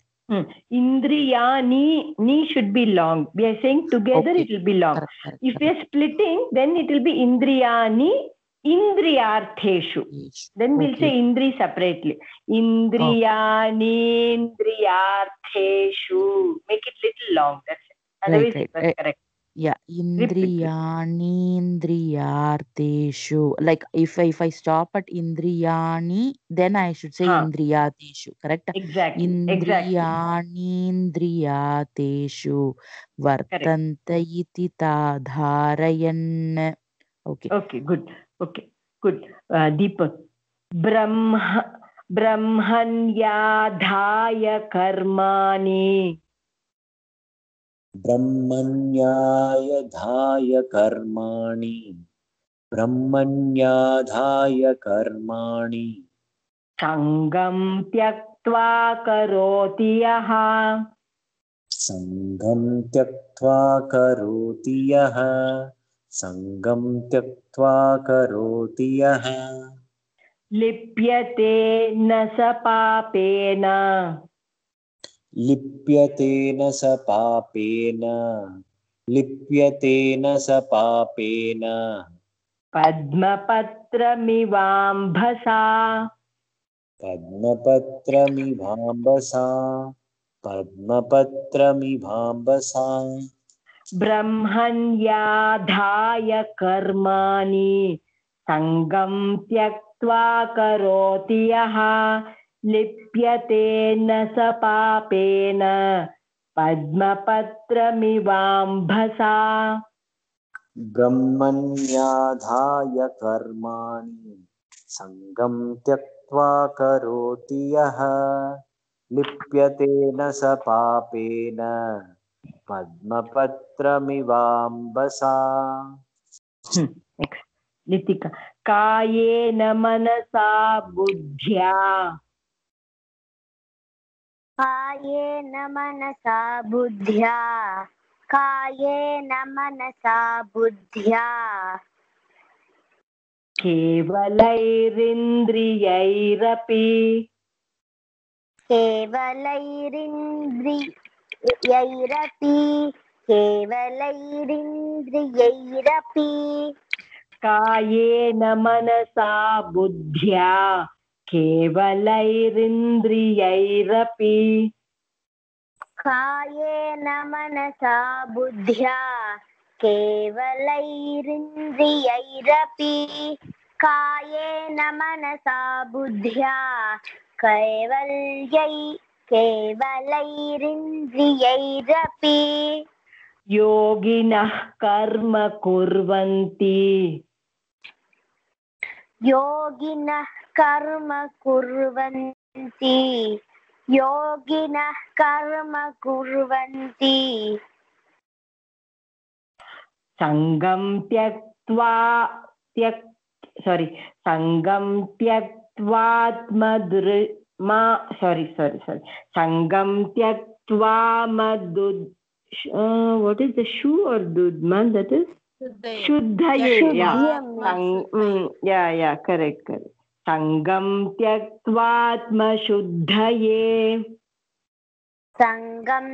Speaker 1: Indriyani, ni should be long. We are saying together
Speaker 5: Okay.
Speaker 1: it will be long.
Speaker 5: Correct.
Speaker 1: If we are splitting, then it will be indriyani indriyartheshu. Then we'll say indri separately. Indriyani indriyartheshu. Make it little long. That's it. Otherwise it was correct.
Speaker 5: Yeah, indriyani indriyarteshu. Like if I stop at indriyani, then I should say indriyateshu. Correct?
Speaker 1: Exactly.
Speaker 5: Indriyani indriyateshu. Vartanta iti dharayan. Okay.
Speaker 1: Okay, good. Okay, good. Deepak. Brahmanyadhaya karmani.
Speaker 6: ब्रह्मण्यायधाय कर्माणि ब्रह्मण्याधाय कर्माणि
Speaker 1: Sangam tyaktva karoti yaha.
Speaker 6: सङ्गं त्यक्त्वा करोति यः सङ्गं त्यक्त्वा करोति यः
Speaker 1: Lipyate na sa papena.
Speaker 6: लिप्यतेन स पापेन लिप्यतेन स पापेन
Speaker 1: पद्मपत्रमिवाम्भसा
Speaker 6: पद्मपत्रमिवाम्बसा पद्मपत्रमिवाम्बसा
Speaker 1: ब्रह्मण्याधाय कर्माणि सङ्गं त्यक्त्वा करोति यः लिप्यतेन स पापेन पद्मपत्रमिवाम्भसा
Speaker 6: ब्रह्मण्याधाय कर्माणि सङ्गं त्यक्त्वा करोति यः लिप्यतेन स पापेन पद्मपत्रमिवाम्बसा
Speaker 1: Next. लितिका कायेन मनसा बुद्ध्या
Speaker 4: कायेन मनसा बुद्ध्या कायेन मनसा बुद्ध्या
Speaker 1: केवलैरिन्द्रियैरपि
Speaker 4: केवलैरिन्द्रियैरपि
Speaker 1: कायेन मनसा बुद्ध्या केवलैरिन्द्रियैरपि
Speaker 4: कायेन मनसा बुद्ध्या केवलैरिन्द्रियैरपि कायेन मनसा बुद्ध्या केवलैरिन्द्रियैरपि
Speaker 1: योगिनः कर्म कुर्वन्ति
Speaker 4: योगिनः कर्म कुर्वन्ति योगिनः कर्म कुर्वन्ति
Speaker 1: सङ्गं त्यक्त्वा सङ्गं त्यक्त्वात्मदृमा सङ्गं त्यक्त्वा what is the shu or dudman, that is Shuddhaye. Yeah, correct. Sangam tyaktvatma shuddhaye.
Speaker 4: Sangam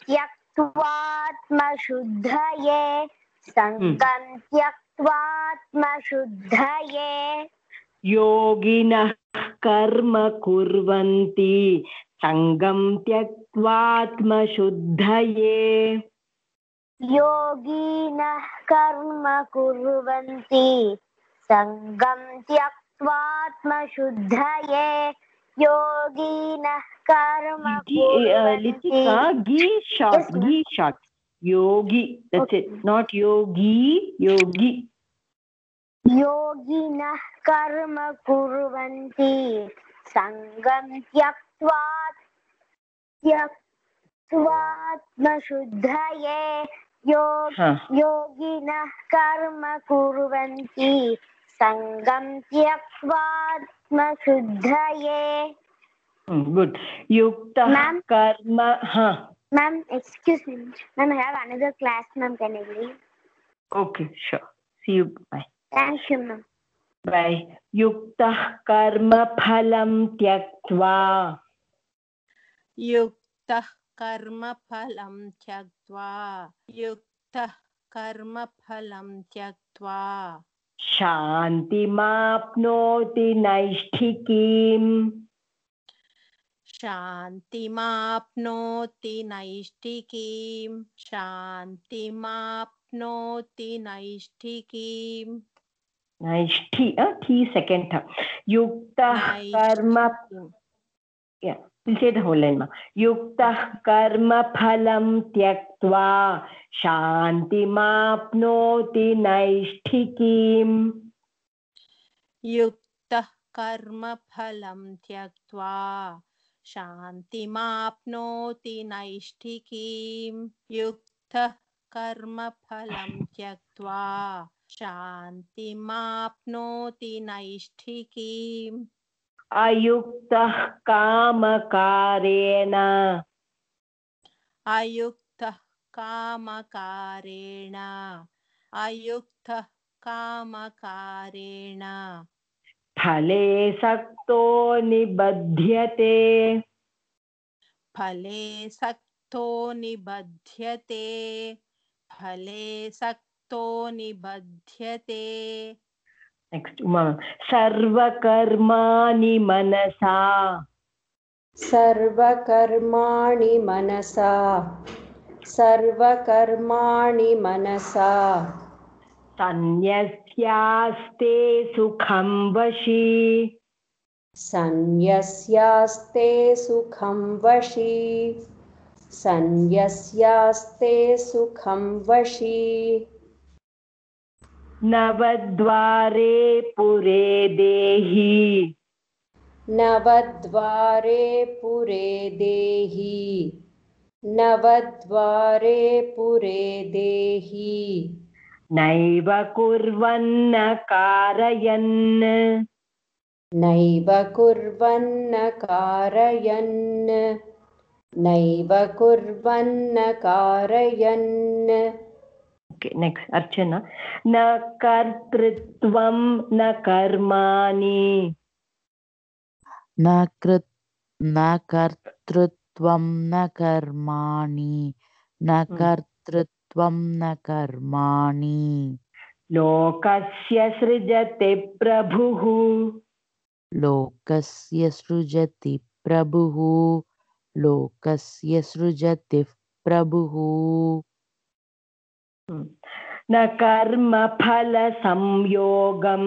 Speaker 4: tyaktvatma shuddhaye. Sangam tyaktvatma shuddhaye.
Speaker 1: Yoginah karma kurvanti. Sangam tyaktvatma shuddhaye.
Speaker 4: योगिनः कर्म कुर्वन्ति सङ्गं त्यक्त्वात्मशुद्धये योगिनः कर्म
Speaker 1: Litika, gi short. Yogi, that's it. Not yogi, yogi.
Speaker 4: योगिनः कर्म कुर्वन्ति सङ्गं त्यक्त्वात्मशुद्धये योगिनः कर्म कुर्वन्ति सङ्गं त्यक्त्वात्मशुद्धये
Speaker 1: Good. Yukta karma.
Speaker 4: Ma'am, excuse me. Ma'am, I have another class, ma'am. Can I leave?
Speaker 1: Okay, sure. See you. Bye.
Speaker 4: Thank you, ma'am.
Speaker 1: Bye. Yukta karma phalam tyaktva.
Speaker 2: Yuktah karma phalam tyaktva. Yuktah karma phalam tyaktva.
Speaker 1: Shantimapnoti naishtikim.
Speaker 2: Shantimapnoti naishtikim. Shantimapnoti naishtikim.
Speaker 1: Naishti, T second. Yukta karma. Yeah, we'll say the whole line. Yukta karma phalam tyaktva. Shantimapnoti naishtikim.
Speaker 2: Yuktah karma phalam tyaktva. Shantimapnoti naishtikim. Yuktah karma phalam tyaktva. Shantimapnoti naishtikim.
Speaker 1: Ayuktah kamakarena.
Speaker 2: Ayuktah kamakarena. Ayuktah kamakarena.
Speaker 1: Phale sakto nibadhyate.
Speaker 2: फले सक्तो निबध्यते फले सक्तो निबध्यते
Speaker 1: Next, Uma. Sarvakarmani manasa.
Speaker 3: सर्वकर्माणि मनसा सर्वकर्माणि मनसा
Speaker 1: Sanyasyaste sukham vashi.
Speaker 3: सन्न्यस्यास्ते सुखं वशी सन्न्यस्यास्ते सुखं वशी
Speaker 1: Navadvare pure dehi.
Speaker 3: नवद्वारे पुरे देहि नवद्वारे पुरे देहि
Speaker 1: Naiva kurvanna karayan.
Speaker 3: नैव कुर्वन्न कारयन् नैव कुर्वन्न कारयन्
Speaker 1: Okay, next, Archana. Na kartritvam na karmani.
Speaker 5: न कर्तृत्वं न कर्माणि न कर्तृत्वं न कर्माणि
Speaker 1: Lokasya srijate prabhuhu.
Speaker 5: लोकस्य सृजति प्रभुः लोकस्य सृजति प्रभुः
Speaker 1: न कर्म फल संयोगम.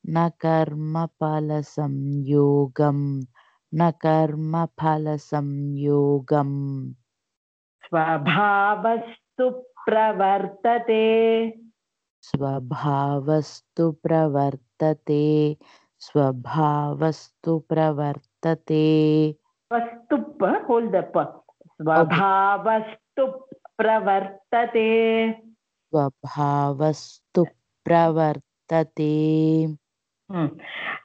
Speaker 5: न कर्मफलसंयोगं न कर्मफलसंयोगम्
Speaker 1: स्वभावस्तु प्रवर्तते.
Speaker 5: स्वभावस्तु प्रवर्तते स्वभावस्तु प्रवर्तते
Speaker 1: Vastu hold the pa. Svabhavastu pravartate.
Speaker 5: स्वभावस्तु प्रवर्तते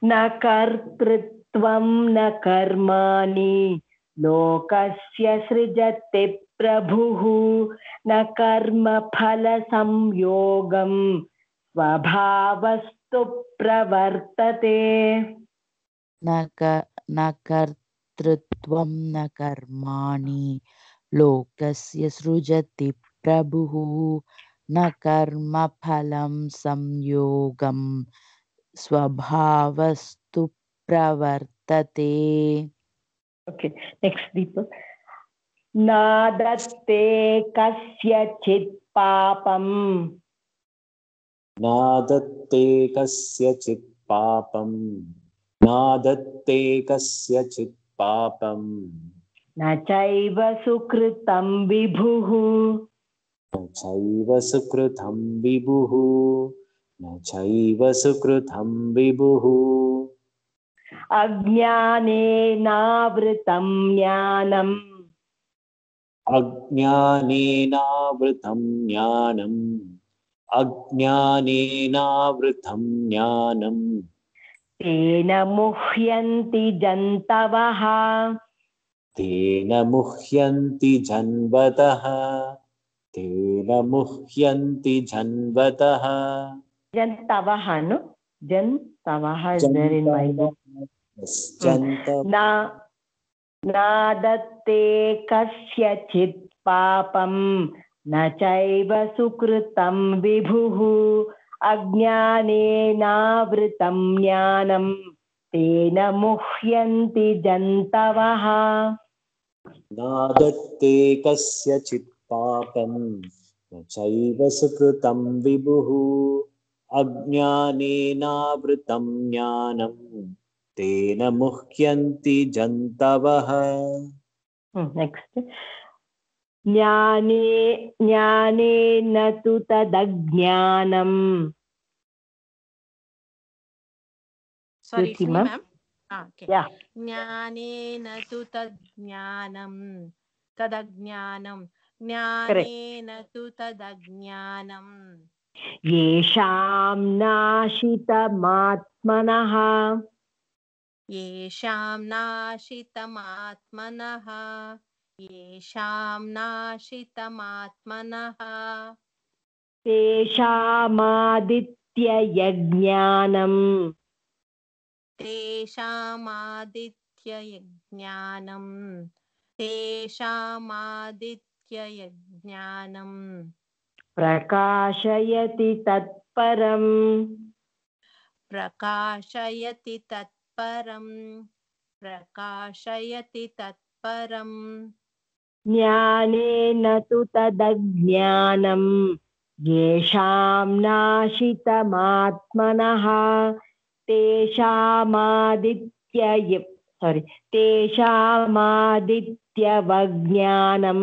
Speaker 1: न कर्तृत्वं न कर्माणि लोकस्य सृजते प्रभुः न कर्मफलसंयोगं स्वभावस्तु प्रवर्तते
Speaker 5: न कर्तृत्वं न कर्माणि लोकस्य सृजति प्रभुः न कर्मफलं संयोगं स्वभावस्तु प्रवर्तते
Speaker 1: Okay, next Deepak. नादत्ते कस्यचित् पापम्
Speaker 6: नादत्ते कस्यचित् पापम् नादत्ते कस्यचित् पापम्
Speaker 1: न चैव सुकृतं विभुः
Speaker 6: न चैव सुकृतं विभुः न चैव सुकृतं विभुः
Speaker 1: अज्ञानेनावृतं ज्ञानम्
Speaker 6: अज्ञानेनावृतं ज्ञानम् अज्ञानेनावृतं ज्ञानम्
Speaker 1: तेन मुह्यन्ति जन्तवः
Speaker 6: तेन मुह्यन्ति जन्वतः तेन मुह्यन्ति जन्वतः
Speaker 1: जन्तवः नो जन्तवः is there in my book नादत्ते कस्यचित् पापं न चैव सुकृतं विभुः अज्ञानेनावृतं ज्ञानं तेन मुह्यन्ति जन्तवः
Speaker 6: नादत्ते कस्यचित् पापं न चैव सुकृतं विभुः अज्ञानेनावृतं ज्ञानं तेन मुह्यन्ति जन्तवः
Speaker 1: नेक्स्ट ज्ञानेन तु तदज्ञानम्
Speaker 2: Sorry, it's me,
Speaker 1: ma'am.
Speaker 2: ma'am. Okay.
Speaker 1: Yeah.
Speaker 2: ज्ञानेन तु तज्ज्ञानं तदज्ञानं ज्ञानेन तु तदज्ञानं
Speaker 1: येषां नाशितमात्मनः
Speaker 2: येषां नाशितमात्मनः येषां नाशितमात्मनः
Speaker 1: तेषामादित्ययज्ञानम्
Speaker 2: तेषामादित्ययज्ञानं तेषामादित्ययज्ञानम्
Speaker 1: प्रकाशयति तत्परम्
Speaker 2: प्रकाशयति तत्परम्
Speaker 1: ज्ञानेन तु तदज्ञानम् येषां नाशितमात्मनः तेषामादित्यवज्ञानं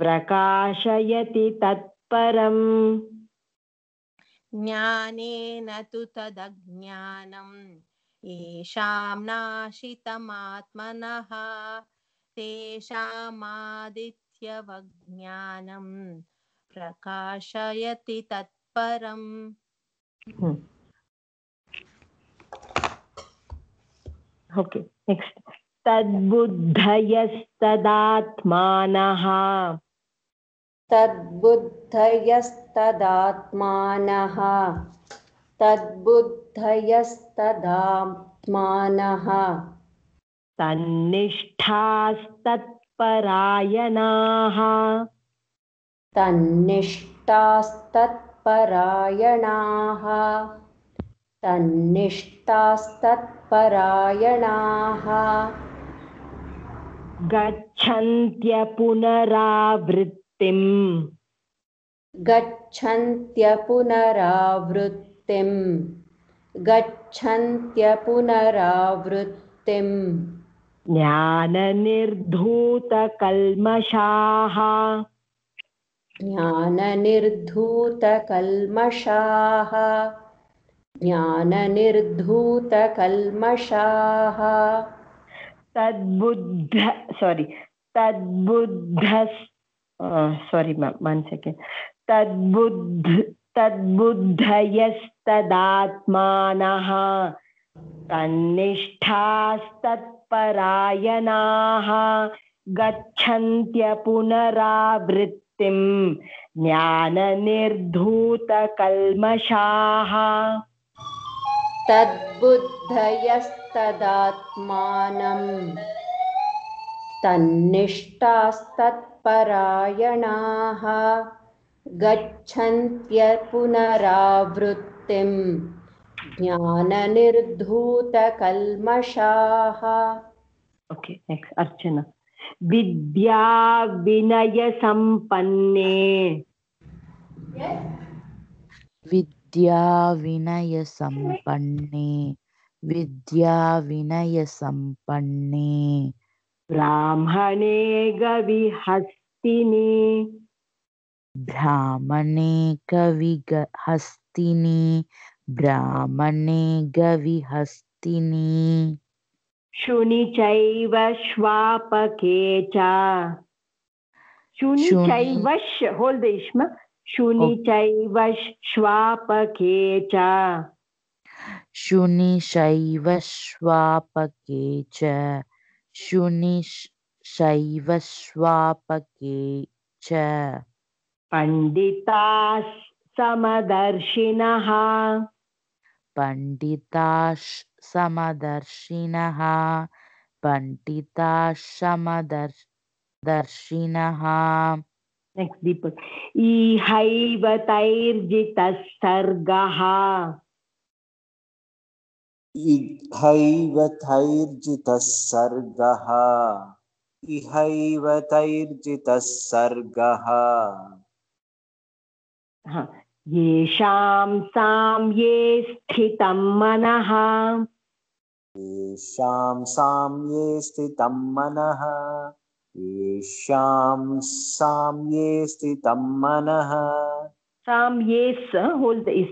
Speaker 1: प्रकाशयति तत्परम्
Speaker 2: ज्ञानेन तु तदज्ञानम् येषां नाशितमात्मनः तेषामादित्यवज्ञानं प्रकाशयति तत्परम्.
Speaker 1: Okay, next. तद्बुद्धयस्तदात्मानः
Speaker 3: तद्बुद्धयस्तदात्मानः तद्बुद्धयस्तदात्मानः
Speaker 1: तन्निष्ठास्तत्परायणाः
Speaker 3: तन्निष्ठास्तत्परायणाः तन्निष्ठास्तत्परायणाः
Speaker 1: गच्छन्त्य पुनरावृत्तिम्
Speaker 3: गच्छन्त्य पुनरावृत्तिम्
Speaker 1: ज्ञाननिर्धूतकल्मषाः तद्बुद्धयस्तदात्मानः तन्निष्ठास्तत्परायणाः गच्छन्त्य पुनरावृत्तिम् ज्ञाननिर्धूतकल्मषाः
Speaker 3: तद्बुद्धयस्तदात्मानं तन्निष्ठास्तत्परायणाः गच्छन्त्य पुनरावृत्तिम् ज्ञाननिर्धूतकल्मषाः.
Speaker 1: Okay, next, Archana. विद्या विनय संपन्ने
Speaker 5: विद्या विनय संपन्ने
Speaker 1: ब्राह्मणे गविहस्तिनि
Speaker 5: ब्राह्मणे गविहस्तिनि
Speaker 1: शुनि चैव श्वापके च शुनि चैव hold the ishma शुनि चैव श्वापके च
Speaker 5: शुनि शैव श्वापके च शुनि शैव श्वापके च
Speaker 1: पंडिताः समदर्शिनः Next, Deepak. इहैव तैर्जितः सर्गः
Speaker 6: इहैव तैर्जितः सर्गः
Speaker 1: येषां साम्ये स्थितं मनः
Speaker 6: येषां साम्ये स्थितं मनः
Speaker 1: साम्येस hold the is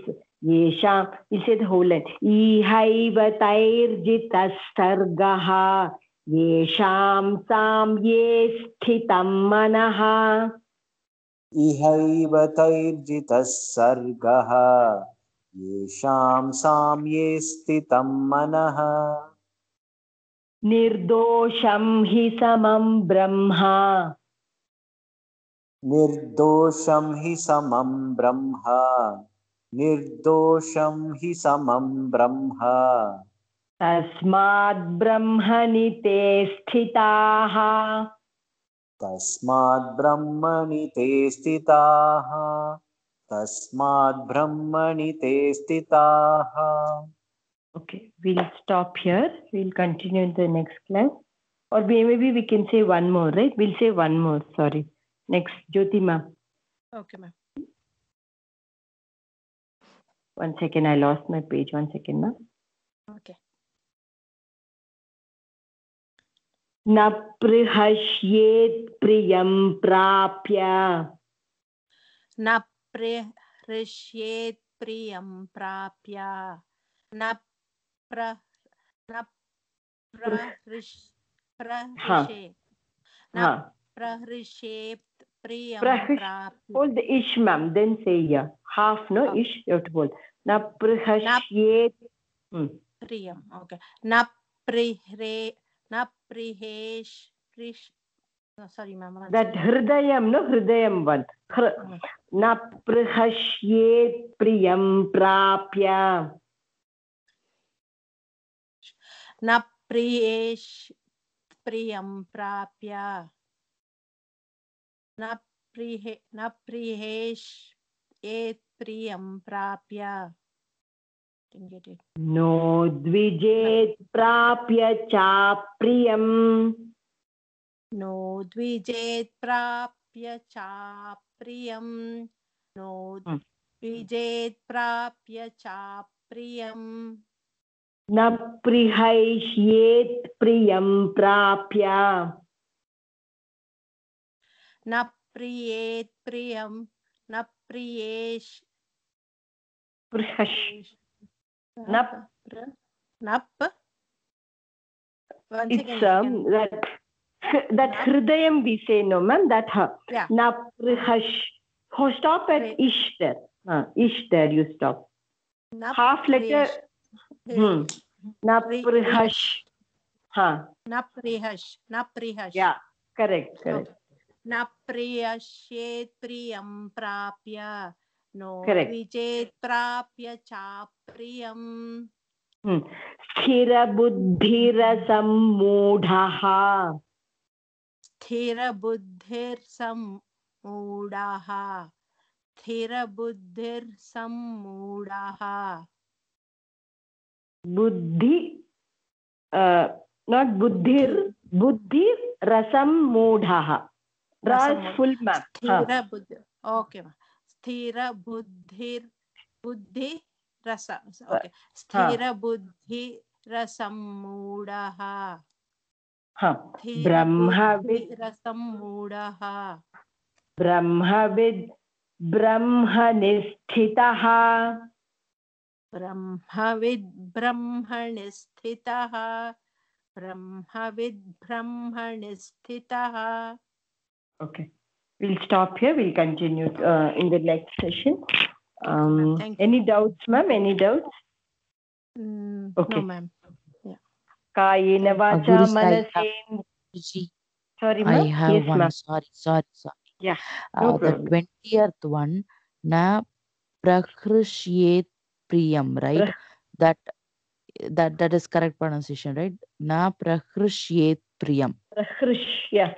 Speaker 1: येषां you say the whole line इहैव तैर्जितः सर्गः येषां साम्ये स्थितं मनः
Speaker 6: इहैव तैर्जितः सर्गः येषां साम्ये स्थितं मनः
Speaker 1: निर्दोषं हि समं ब्रह्म
Speaker 6: निर्दोषं हि समं ब्रह्म
Speaker 1: तस्माद् ब्रह्मणि ते स्थिताः
Speaker 6: तस्मात् ब्रह्मणि ते स्थिताः तस्मात् ब्रह्मणि ते स्थिताः
Speaker 1: Okay, we'll stop here. We'll continue in the next class. Or maybe we can say one more, right? We'll say one more, sorry. Next, Jyoti ma'am.
Speaker 2: Okay, ma'am.
Speaker 1: One second, I lost my page. One second, ma'am.
Speaker 2: Okay.
Speaker 1: न पृहष्येत् प्रियं प्राप्य
Speaker 2: न प्रहृष्येत् प्रियं प्राप्य न प्रहृष्येत् न
Speaker 1: हाँ
Speaker 2: प्रहृष्येत् प्रियं
Speaker 1: प्रहृष्
Speaker 2: प्राप्य
Speaker 1: hold the ish ma'am, then say yeah. Half no
Speaker 2: Okay.
Speaker 1: ish you have to hold. न पृहष्येत्
Speaker 2: प्रियम ओके न प्रिहेश sorry ma'am
Speaker 1: that hridayam no hridayam one न पृहष्येत् प्रियं प्राप्य
Speaker 2: न प्रियेश प्रियं प्राप्य न प्रिहेश एत् प्रियं प्राप्य didn't get it
Speaker 1: नो द्विजेत् प्राप्य चाप्रियम्
Speaker 2: नो द्विजेत् प्राप्य चाप्रियं नो द्विजेत् प्राप्य चाप्रियं
Speaker 1: न प्रिहष्येत् प्रियं प्राप्य
Speaker 2: न प्रियेत् प्रियं न Priyesh
Speaker 1: पृहष्
Speaker 2: नप once
Speaker 1: it's
Speaker 2: again
Speaker 1: that hridayam we say no ma'am that
Speaker 2: yeah
Speaker 1: na prihash stop at ish there ish there you stop half letter na prihash
Speaker 2: na prihash
Speaker 1: yeah correct
Speaker 2: na priyashet priyam prapya no vijet prapya chapriyam
Speaker 1: स्थिरबुद्धिरसम्मूढः
Speaker 2: स्थिरबुद्धिर्सम्मूढः
Speaker 1: बुद्धि not buddhir buddhi rasam moodhaha ras full ma'am
Speaker 2: sthira buddhi okay ma sthira buddhi rasa okay sthira buddhi rasam moodhaha
Speaker 1: brahmavid
Speaker 2: rasam moodhaha
Speaker 1: brahmavid brahmanistitaha
Speaker 2: ब्रह्मविद् ब्रह्मणि स्थितः ब्रह्मविद् ब्रह्मणि स्थितः
Speaker 1: okay we'll stop here we'll continue in the next session any doubts ma'am any doubts
Speaker 2: okay no ma'am yeah
Speaker 1: kayena vacha manasena sorry ma'am
Speaker 5: I have
Speaker 1: yes,
Speaker 5: one sorry
Speaker 1: yeah no problem.
Speaker 5: The 20th one na prahrushyet priyam right that is correct pronunciation right na prahrushyet priyam
Speaker 1: prahrush yeah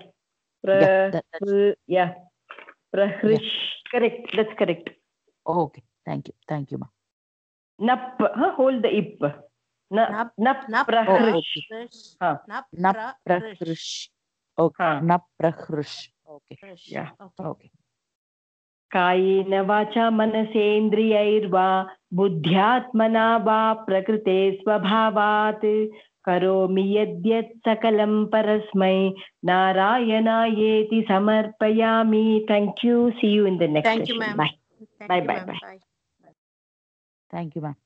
Speaker 1: prahrush correct that's correct
Speaker 5: okay thank you ma
Speaker 1: nap hold the ip nap prahrush
Speaker 5: nap prahrush okay nap prahrush okay
Speaker 1: yeah
Speaker 5: okay
Speaker 1: कायेन वाचा मनसेन्द्रियैर्वा बुद्ध्यात्मना वा प्रकृते स्वभावात् करोमि यद्यत् सकलं परस्मै नारायणायेति समर्पयामि thank you see you in the next session bye
Speaker 2: bye
Speaker 1: bye
Speaker 5: thank you ma'am